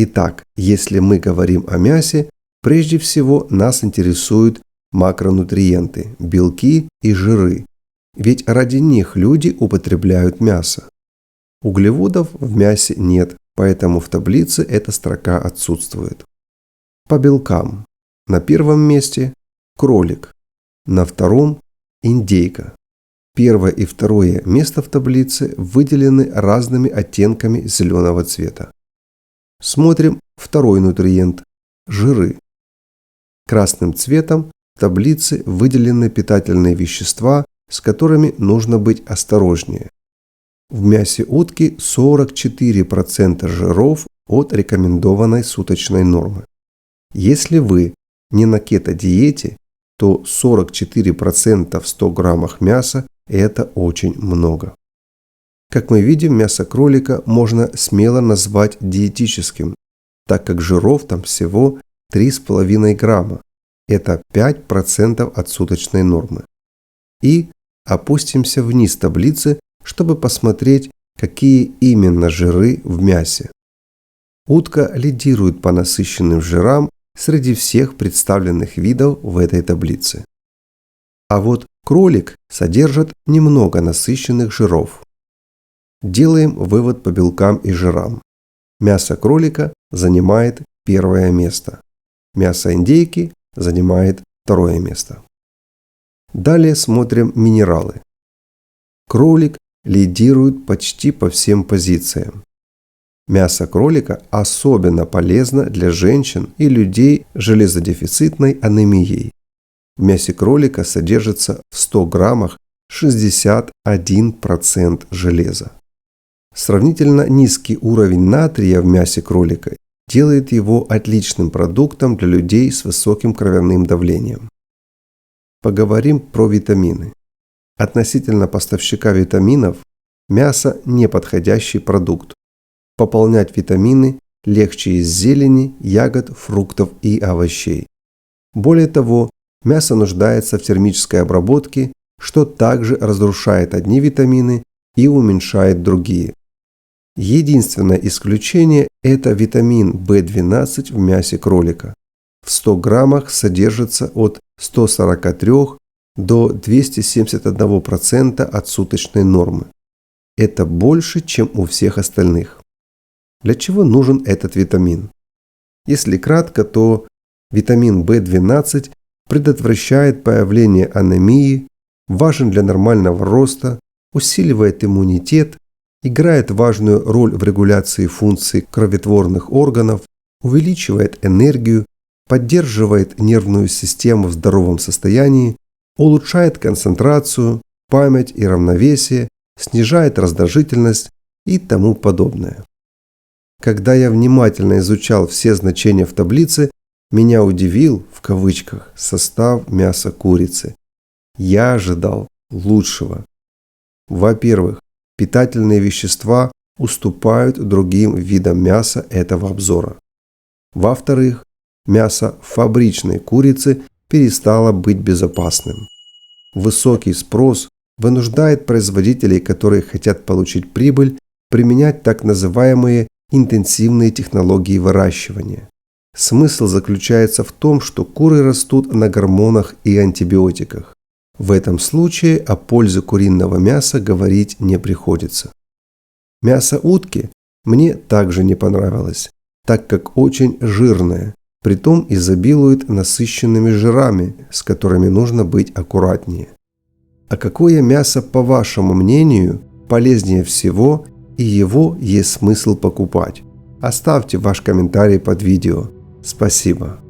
Итак, если мы говорим о мясе, прежде всего нас интересуют макронутриенты, белки и жиры, ведь ради них люди употребляют мясо. Углеводов в мясе нет, поэтому в таблице эта строка отсутствует. По белкам. На первом месте кролик, на втором индейка. Первое и второе место в таблице выделены разными оттенками зеленого цвета. Смотрим второй нутриент – жиры. Красным цветом в таблице выделены питательные вещества, с которыми нужно быть осторожнее. В мясе утки 44% жиров от рекомендованной суточной нормы. Если вы не на кето-диете, то 44% в 100 граммах мяса – это очень много. Как мы видим, мясо кролика можно смело назвать диетическим, так как жиров там всего 3,5 грамма. Это 5% от суточной нормы. И опустимся вниз таблицы, чтобы посмотреть, какие именно жиры в мясе. Утка лидирует по насыщенным жирам среди всех представленных видов в этой таблице. А вот кролик содержит немного насыщенных жиров. Делаем вывод по белкам и жирам. Мясо кролика занимает первое место. Мясо индейки занимает второе место. Далее смотрим минералы. Кролик лидирует почти по всем позициям. Мясо кролика особенно полезно для женщин и людей с железодефицитной анемией. В мясе кролика содержится в 100 граммах 61% железа. Сравнительно низкий уровень натрия в мясе кролика делает его отличным продуктом для людей с высоким кровяным давлением. Поговорим про витамины. Относительно поставщика витаминов, мясо – неподходящий продукт. Пополнять витамины легче из зелени, ягод, фруктов и овощей. Более того, мясо нуждается в термической обработке, что также разрушает одни витамины и уменьшает другие. Единственное исключение – это витамин В12 в мясе кролика. В 100 граммах содержится от 143 до 271% от суточной нормы. Это больше, чем у всех остальных. Для чего нужен этот витамин? Если кратко, то витамин В12 предотвращает появление анемии, важен для нормального роста, усиливает иммунитет, играет важную роль в регуляции функций кроветворных органов, увеличивает энергию, поддерживает нервную систему в здоровом состоянии, улучшает концентрацию, память и равновесие, снижает раздражительность и тому подобное. Когда я внимательно изучал все значения в таблице, меня удивил, в кавычках, состав мяса курицы. Я ожидал лучшего. Во-первых, питательные вещества уступают другим видам мяса этого обзора. Во-вторых, мясо фабричной курицы перестало быть безопасным. Высокий спрос вынуждает производителей, которые хотят получить прибыль, применять так называемые интенсивные технологии выращивания. Смысл заключается в том, что куры растут на гормонах и антибиотиках. В этом случае о пользе куриного мяса говорить не приходится. Мясо утки мне также не понравилось, так как очень жирное, притом изобилует насыщенными жирами, с которыми нужно быть аккуратнее. А какое мясо, по вашему мнению, полезнее всего и его есть смысл покупать? Оставьте ваш комментарий под видео. Спасибо.